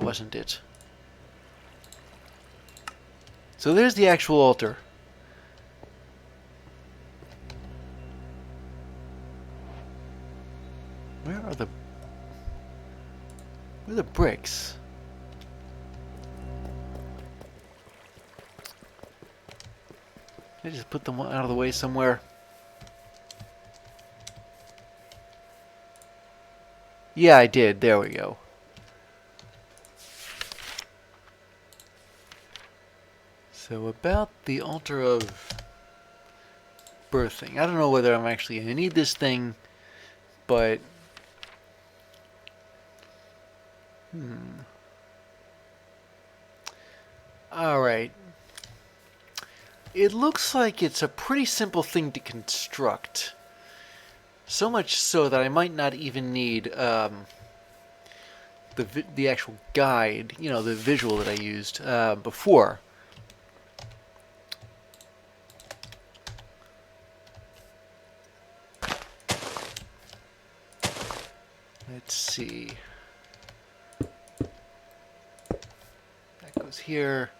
wasn't it? So there's the actual altar. Where are the bricks? I just put them out of the way somewhere. Yeah, I did. There we go. So about the altar of birthing. I don't know whether I'm actually going to need this thing, but... Alright. It looks like it's a pretty simple thing to construct. So much so that I might not even need the actual guide, you know, the visual that I used before. Let's see. That goes here.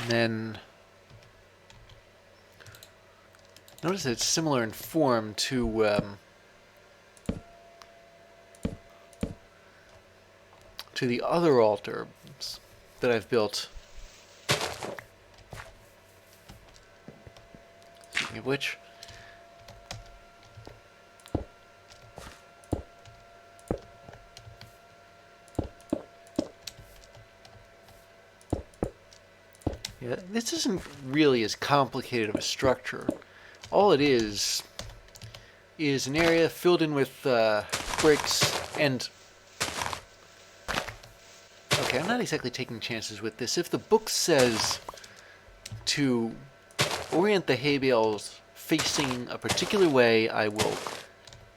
And then notice that it's similar in form to the other altars that I've built. Speaking of which, yeah, this isn't really as complicated of a structure. All it is an area filled in with bricks and... Okay, I'm not exactly taking chances with this. If the book says to orient the hay bales facing a particular way, I will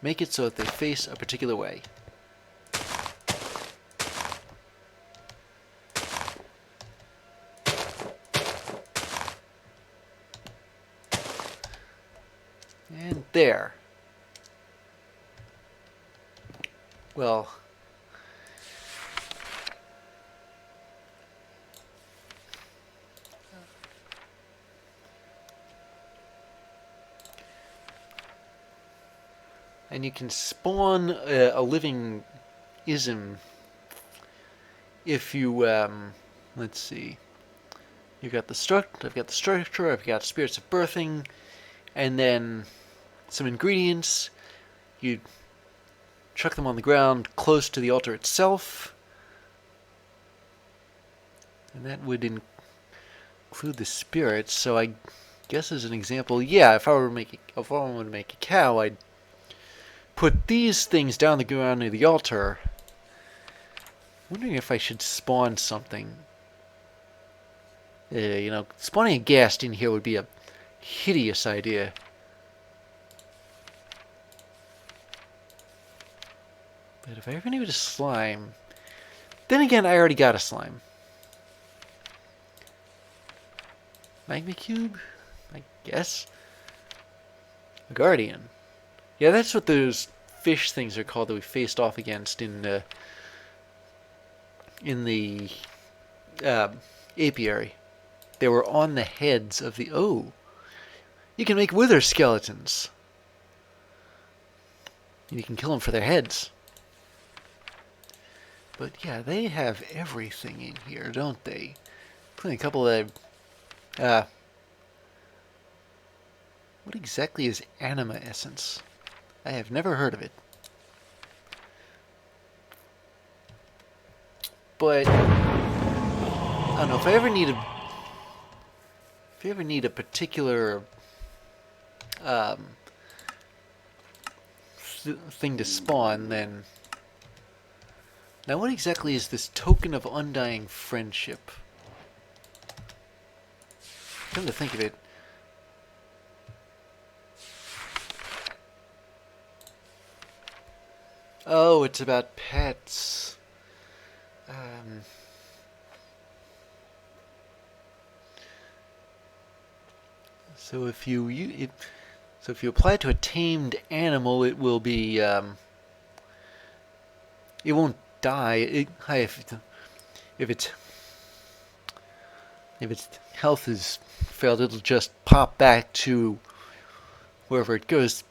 make it so that they face a particular way. And there. Well... And you can spawn a living ism if you, let's see. I've got the structure, I've got spirits of birthing, and then some ingredients. You chuck them on the ground close to the altar itself. And that would include the spirits, so I guess as an example, yeah, if I were to make a cow, I'd put these things down the ground near the altar. Wondering if I should spawn something. You know, spawning a ghast in here would be a hideous idea. But if I ever needed a slime... Then again, I already got a slime. Magma cube? I guess. A guardian. Yeah, that's what those fish things are called that we faced off against in the apiary. They were on the heads of the... Oh! You can make wither skeletons. And you can kill them for their heads. But yeah, they have everything in here, don't they? Including a couple of... what exactly is anima essence? I have never heard of it. But I don't know if I ever need a particular thing to spawn, then now what exactly is this token of undying friendship? Come to think of it, oh, it's about pets. So if you apply it to a tamed animal, it will be it won't die, if its health is failed, it'll just pop back to wherever it goes,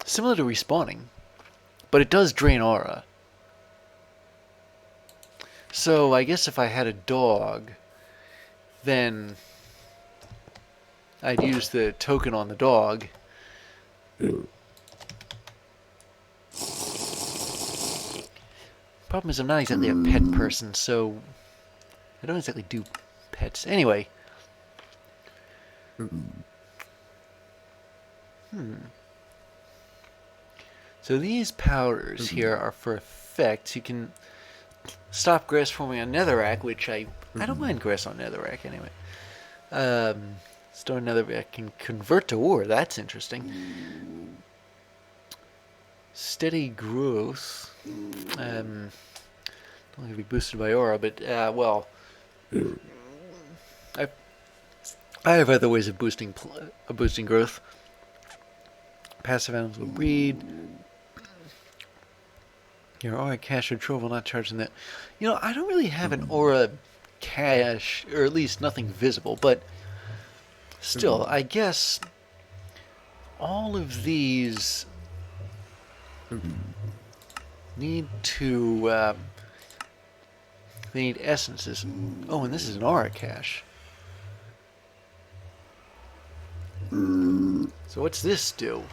similar to respawning, but it does drain aura. So I guess if I had a dog, then I'd use the token on the dog. Problem is I'm not exactly a pet person, so I don't exactly do pets. Anyway. So these powders here are for effects. You can stop grass forming on netherrack, which I don't mind grass on netherrack anyway. Store netherrack can convert to ore. That's interesting. Steady growth. Don't have to be boosted by aura, but well, I have other ways of boosting growth. Passive animals will breed. Your aura cache or trove will not charge in that. You know, I don't really have an aura cache, or at least nothing visible, but still, I guess all of these need to, they need essences. Oh, and this is an aura cache. So what's this do?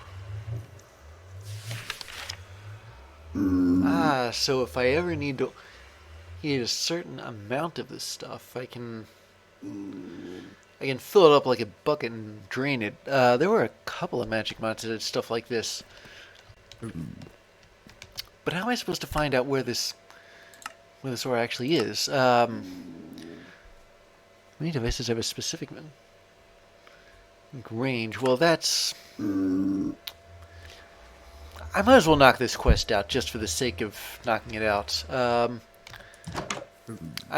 So if I ever need a certain amount of this stuff, I can fill it up like a bucket and drain it. There were a couple of magic mods that did stuff like this. But how am I supposed to find out where this aura actually is? Many devices have a specific range. Well, that's... I might as well knock this quest out just for the sake of knocking it out. I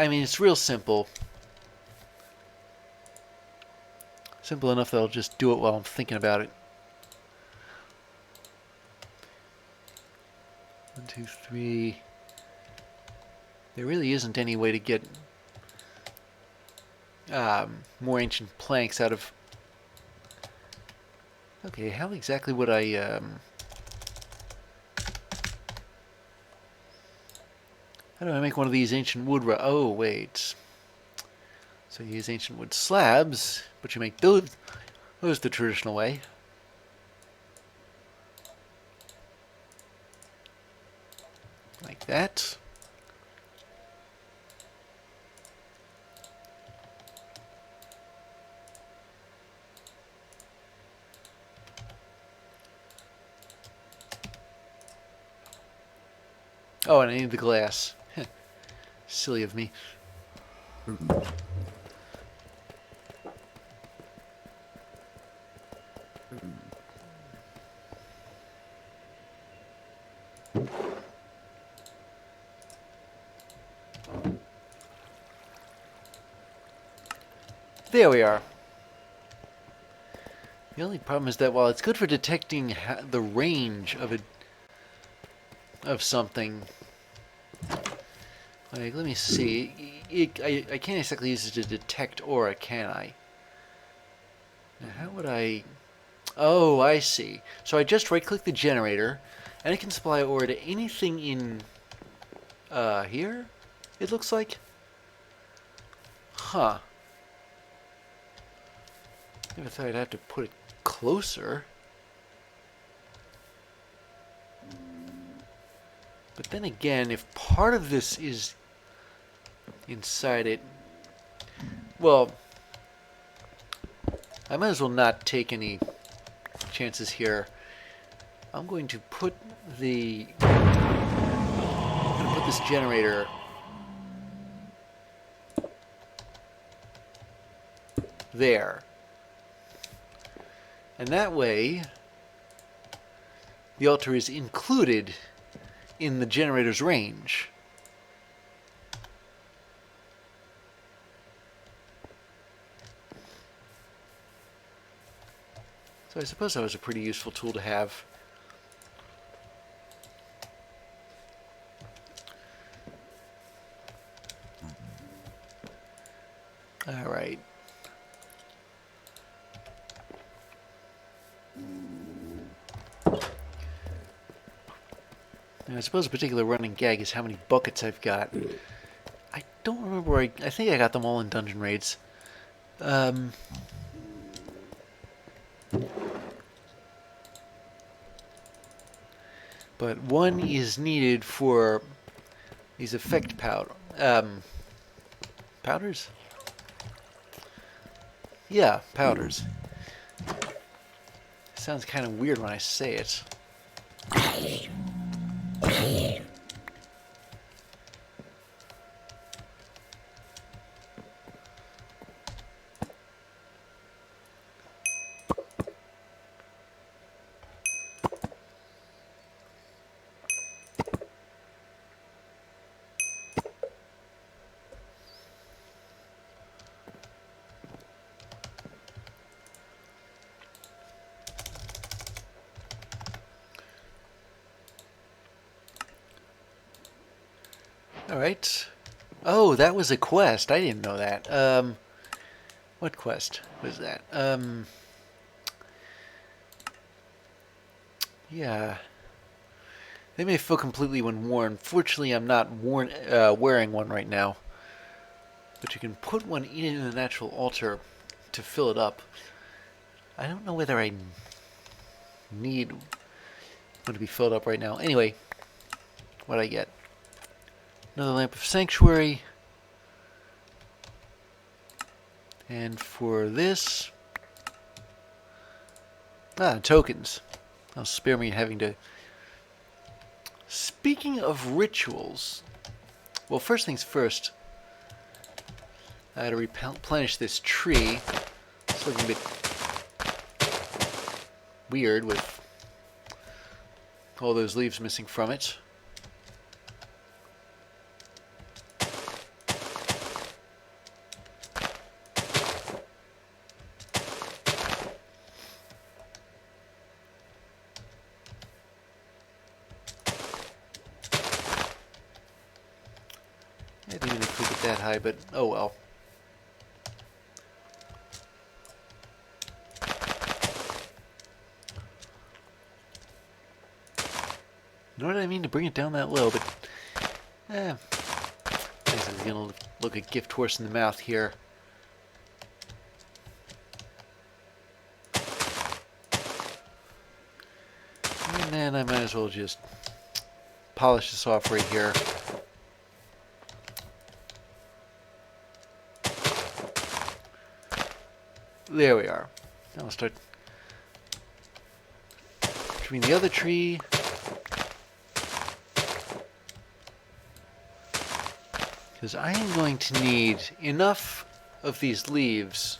mean, it's real simple. Simple enough that I'll just do it while I'm thinking about it. 1, 2, 3. There really isn't any way to get more ancient planks out of... Okay, how exactly would I... How do I make one of these ancient wood... Oh, wait. So you use ancient wood slabs, but you make those the traditional way. Like that. Oh, and I need the glass. Silly of me. There we are. The only problem is that while it's good for detecting the range of something, like, let me see. I can't exactly use it to detect aura, can I? Now, how would I... Oh, I see. So I just right-click the generator, and it can supply aura to anything in here, it looks like. Huh. Never thought I'd have to put it closer. But then again, if part of this is inside it, well, I might as well not take any chances here. I'm going to put this generator there. And that way, the altar is included in the generator's range. So I suppose that was a pretty useful tool to have. Alright. Now, I suppose a particular running gag is how many buckets I've got. I don't remember where I think I got them all in dungeon raids. But one is needed for these effect powders? Yeah, powders. Sounds kind of weird when I say it. Alright. Oh, that was a quest. I didn't know that. What quest was that? Yeah. They may fill completely when worn. Fortunately, I'm not wearing one right now. But you can put one in a natural altar to fill it up. I don't know whether I need one to be filled up right now. Anyway, what'd I get? Another lamp of sanctuary. And for this, tokens. That'll spare me having to. Speaking of rituals, well, first things first, I had to replenish this tree. It's looking a bit weird with all those leaves missing from it. I didn't even click it that high, but oh well. Nor did I mean to bring it down that low, but this is gonna look a gift horse in the mouth here. And then I might as well just polish this off right here. There we are. Now I'll start between the other tree. Because I am going to need enough of these leaves.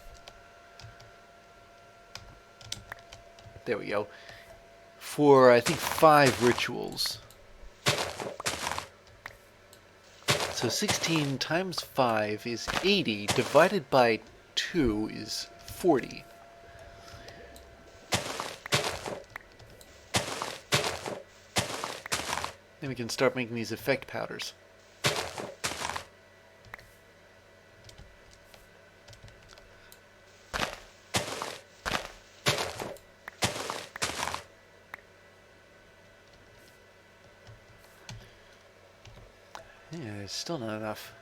There we go. For, I think, 5 rituals. So 16 times 5 is 80, divided by 2 is 40. Then we can start making these effect powders. Yeah, it's still not enough.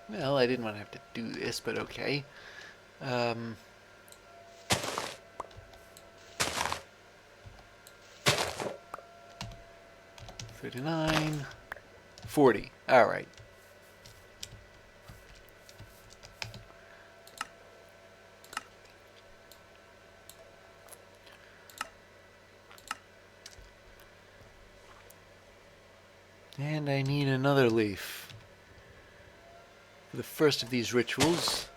Well, I didn't want to have to do this, but okay. 39, 40. All right. And I need another leaf for the first of these rituals.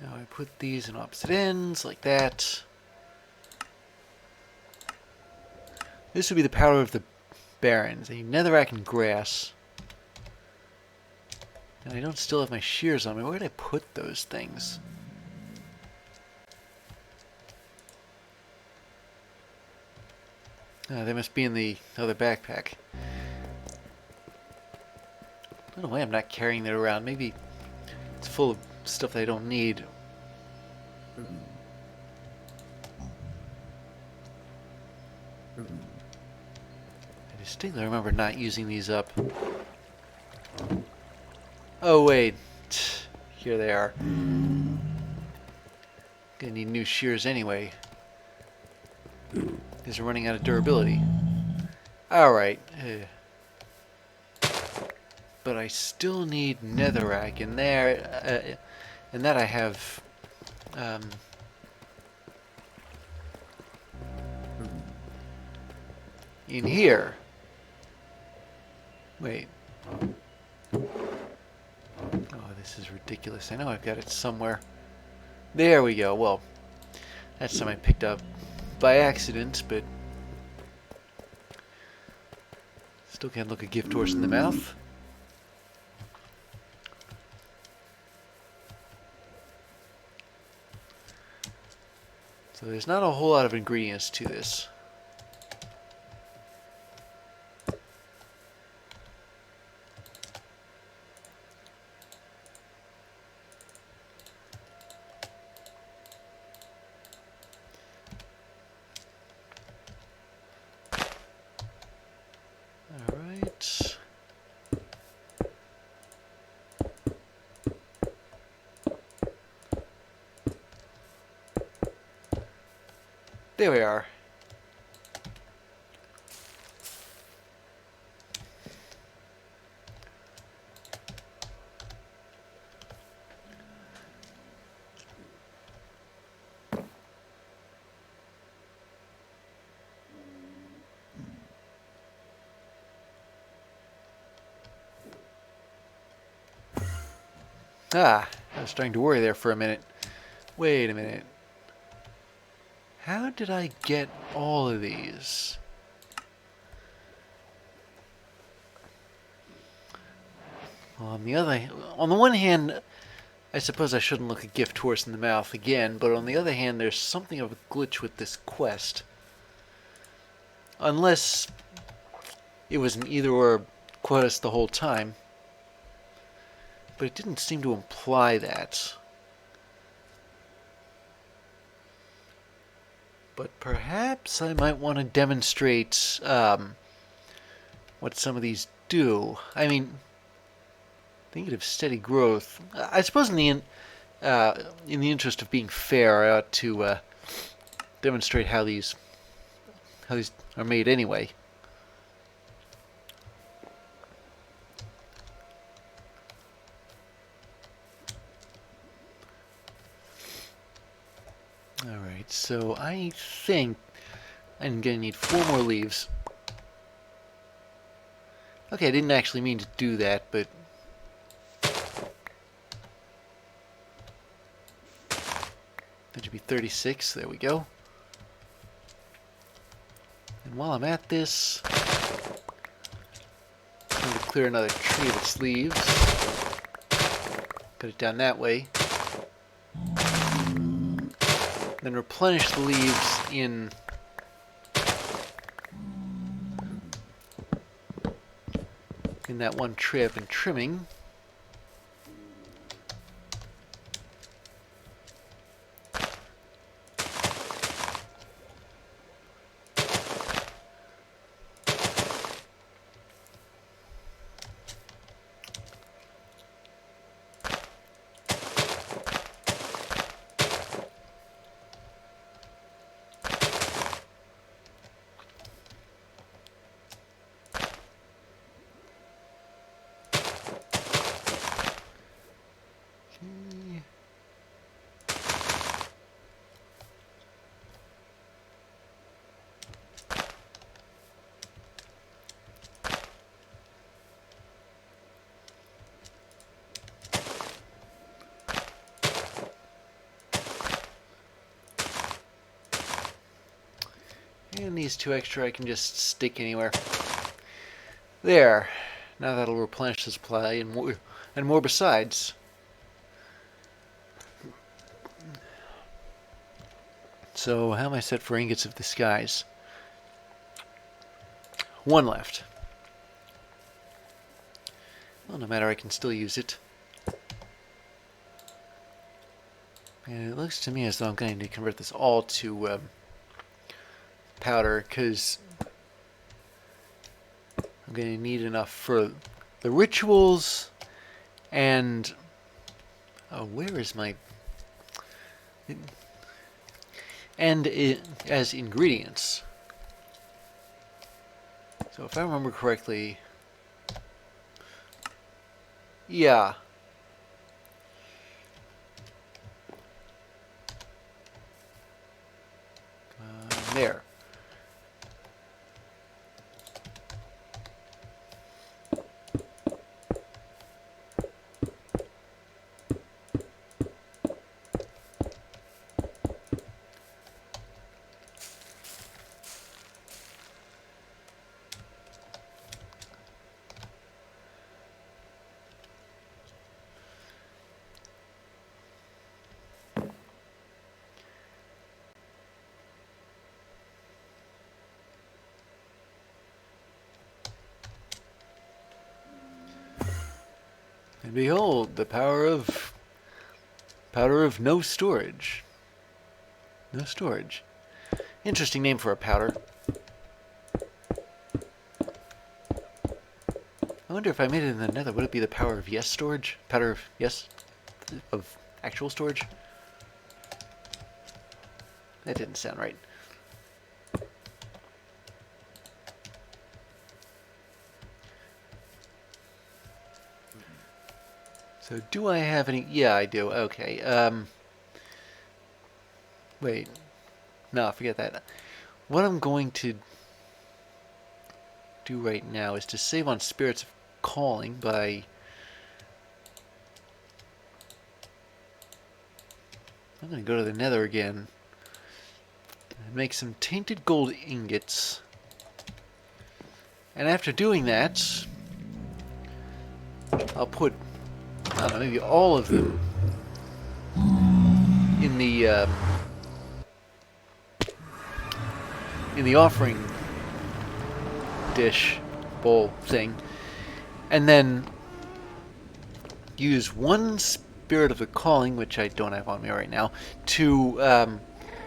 Now I put these in opposite ends like that. This would be the power of the barrens, a netherrack and grass. And I don't still have my shears on me. Where did I put those things? They must be in the other backpack. I don't know why I'm not carrying that around. Maybe it's full of stuff that I don't need. I distinctly remember not using these up. Oh, wait. Here they are. Gonna need new shears anyway. These are running out of durability. Alright. But I still need netherrack in there. And that I have... in here. Wait. Oh, this is ridiculous. I know I've got it somewhere. There we go. Well, that's something I picked up by accident, but still can't look a gift horse in the mouth. So there's not a whole lot of ingredients to this. Alright. There we are. Ah, I was starting to worry there for a minute. Wait a minute. How did I get all of these? Well, on the one hand, I suppose I shouldn't look a gift horse in the mouth again, but on the other hand, there's something of a glitch with this quest. Unless it was an either-or quest the whole time. But it didn't seem to imply that. But perhaps I might want to demonstrate what some of these do. I mean, thinking of steady growth. I suppose in the interest of being fair, I ought to demonstrate how these are made anyway. Alright, so I think I'm going to need 4 more leaves. Okay, I didn't actually mean to do that, but... that should be 36, there we go. And while I'm at this, I'm going to clear another tree of its leaves. Put it down that way. Then replenish the leaves in that one tray I've been trimming. And these 2 extra I can just stick anywhere. There. Now that'll replenish the supply and more besides. So how am I set for ingots of disguise? One left. Well, no matter, I can still use it. And it looks to me as though I'm going to convert this all to powder, because I'm going to need enough for the rituals and... Oh, where is my... And as ingredients. So if I remember correctly... Yeah. There. And behold, the power of no storage. No storage. Interesting name for a powder. I wonder if I made it in the nether, would it be the power of yes storage? Powder of yes? Of actual storage? That didn't sound right. So do I have any? Yeah, I do. Okay. Wait. No, forget that. What I'm going to do right now is to save on Spirits of Calling by... I'm going to go to the nether again and make some tainted gold ingots. And after doing that, I'll put, I don't know, maybe all of them in the offering dish bowl thing, and then use one Spirit of the Calling, which I don't have on me right now, to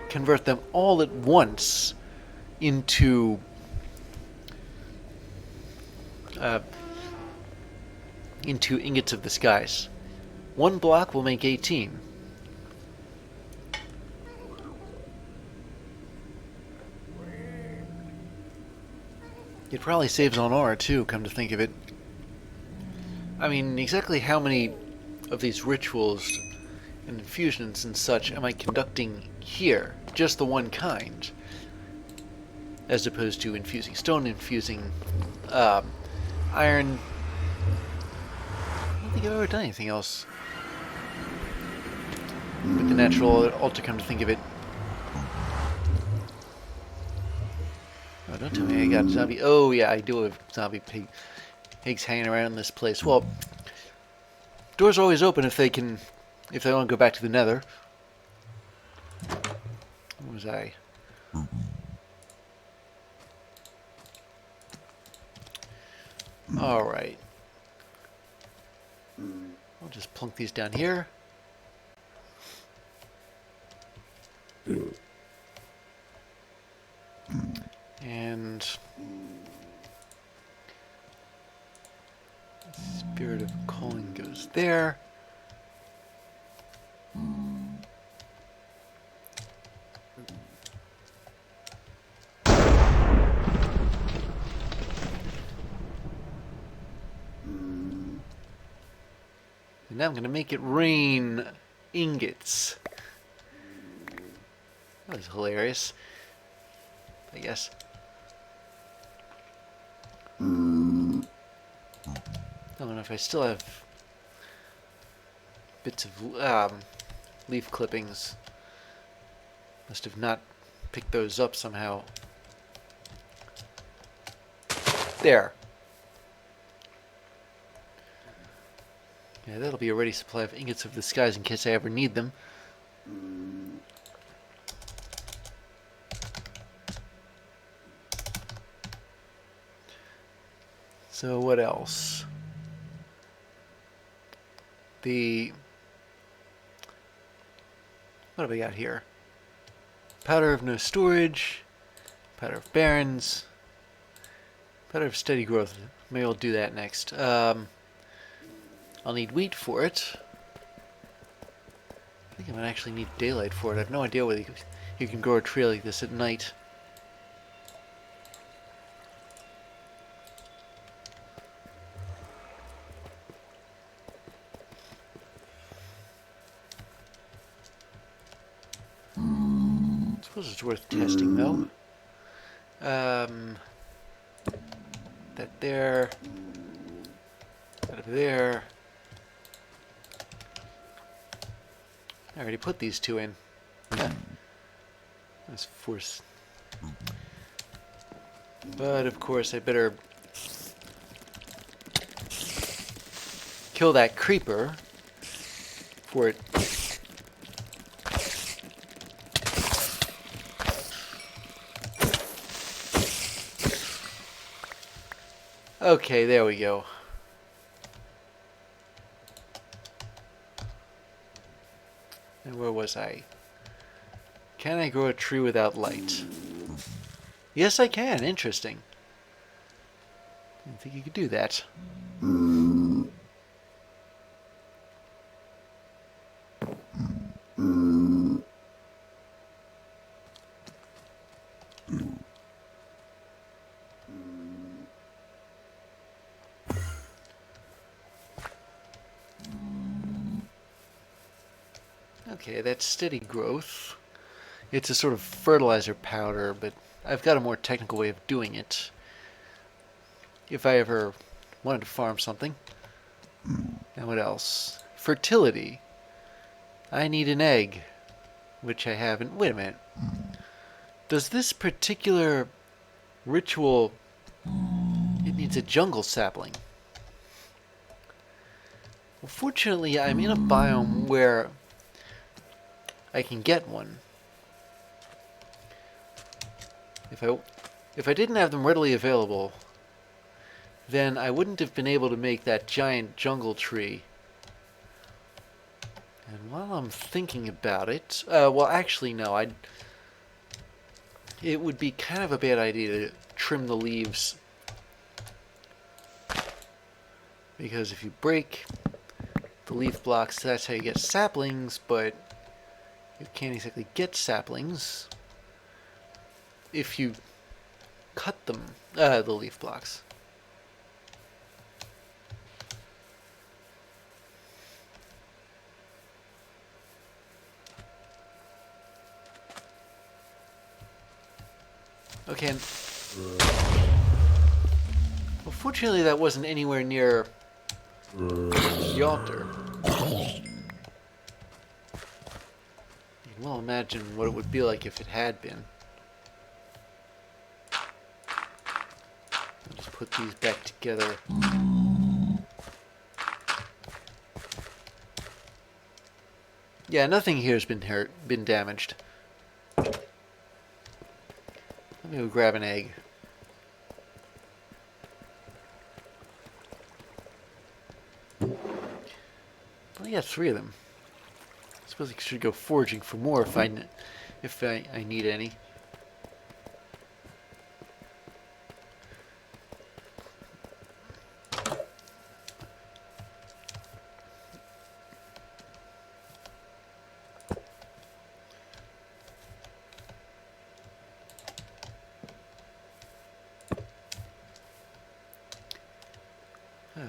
convert them all at once into ingots of the skies. One block will make 18. It probably saves on ore too, come to think of it. I mean, exactly how many of these rituals and infusions and such am I conducting here? Just the one kind. As opposed to infusing stone, infusing iron. I don't think I've ever done anything else with the natural altar, come to think of it. Oh, don't tell me I got zombie. Oh, yeah, I do have zombie pigs hanging around this place. Well, doors are always open if they want to go back to the nether. Where was I? Alright. I'll just plunk these down here. And Spirit of Calling goes there. And now I'm going to make it rain ingots. That was hilarious, I guess. I don't know if I still have bits of leaf clippings. Must have not picked those up somehow. There. Yeah, that'll be a ready supply of ingots of the skies in case I ever need them. So what else? What have we got here? Powder of no storage, powder of barrens, powder of steady growth. Maybe I'll do that next. I'll need wheat for it. I think I might actually need daylight for it. I have no idea whether you can grow a tree like this at night. I suppose it's worth testing, though. That there. That over there. I already put these two in. Yeah. Let's force. But of course, I better kill that creeper for it. Okay, there we go. And where was I? Can I grow a tree without light? Yes, I can. Interesting. Didn't think you could do that. Okay, that's steady growth. It's a sort of fertilizer powder, but I've got a more technical way of doing it. If I ever wanted to farm something. And what else? Fertility. I need an egg, which I haven't. Wait a minute. Does this particular ritual... It needs a jungle sapling. Well, fortunately, I'm in a biome where I can get one. If I didn't have them readily available, then I wouldn't have been able to make that giant jungle tree. And while I'm thinking about it, well, actually, no. It would be kind of a bad idea to trim the leaves, because if you break the leaf blocks, that's how you get saplings, but you can't exactly get saplings if you cut them, the leaf blocks. Okay. Well, fortunately, that wasn't anywhere near the altar. You can well imagine what it would be like if it had been. I'll just put these back together. Yeah, nothing here has been damaged. Let me go grab an egg. I got 3 of them. I suppose I should go foraging for more if I need any.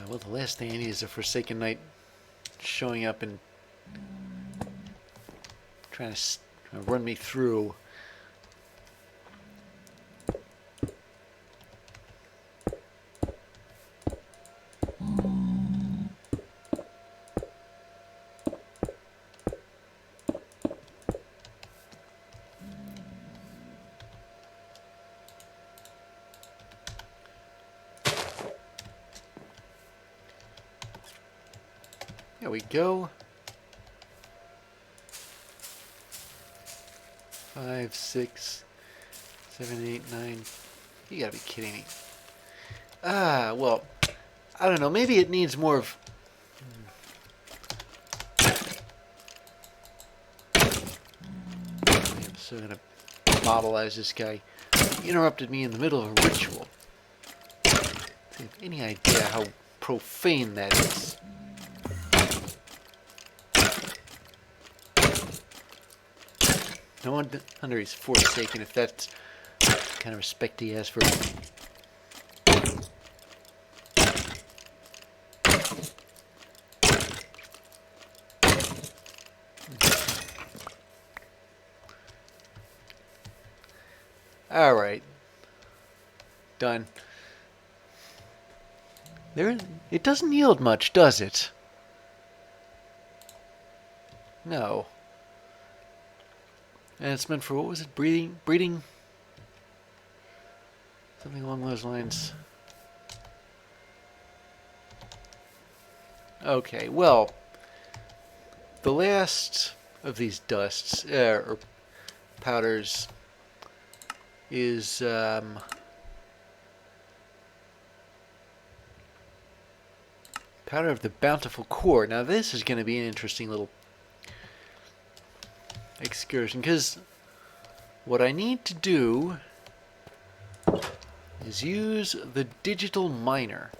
Well, the last thing I need is a Forsaken Knight showing up and trying to run me through. There we go. 5, 6, 7, 8, 9. You gotta be kidding me. Well, I don't know. Maybe it needs more of... I'm so going to modelize this guy. He interrupted me in the middle of a ritual. Do you have any idea how profane that is? No wonder he's forsaken if that's the kind of respect he has for... Alright. Done. It doesn't yield much, does it? No. And it's meant for, what was it? Breeding? Something along those lines. Okay, well, the last of these dusts, or powders, is powder of the bountiful core. Now this is going to be an interesting little excursion, because what I need to do is use the digital miner,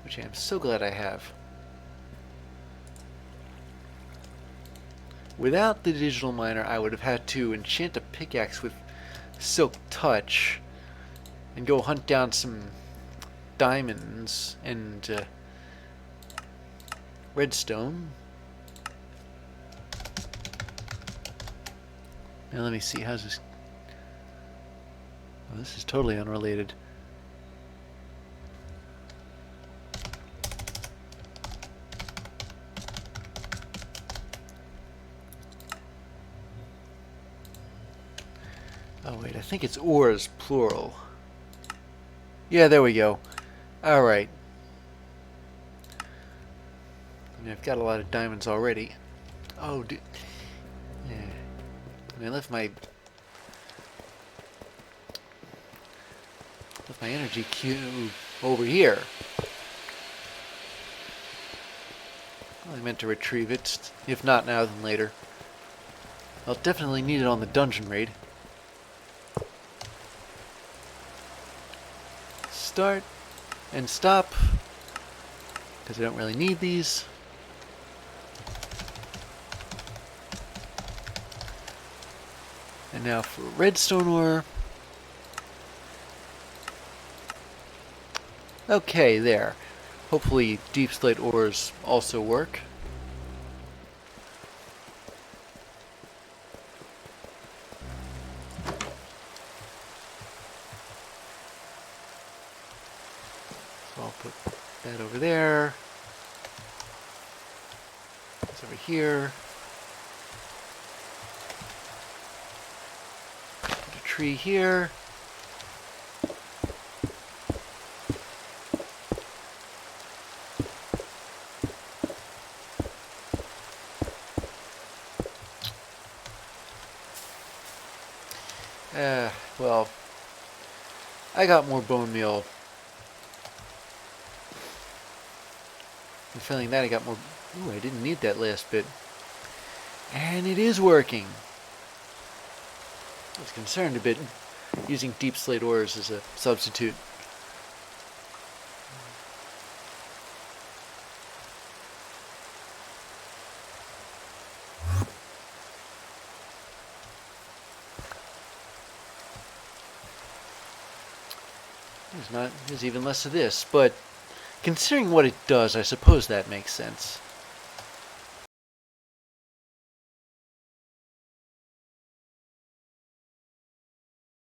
which I am so glad I have. Without the digital miner, I would have had to enchant a pickaxe with Silk Touch and go hunt down some diamonds and redstone. Now let me see, how's this? Oh, this is totally unrelated. Oh wait, I think it's ores, plural. Yeah, there we go. Alright. I mean, I've got a lot of diamonds already. Oh, dude. Yeah. I left my energy cube over here. Well, I meant to retrieve it. If not now, then later. I'll definitely need it on the dungeon raid. Start and stop, because I don't really need these. And now for redstone ore. Okay, there. Hopefully deep slate ores also work. So I'll put that over there. It's over here. Tree here. Well, I got more bone meal. I'm feeling that I got more. Ooh, I didn't need that last bit. And it is working. I was concerned a bit using deep slate ores as a substitute. There's even less of this, but considering what it does, I suppose that makes sense.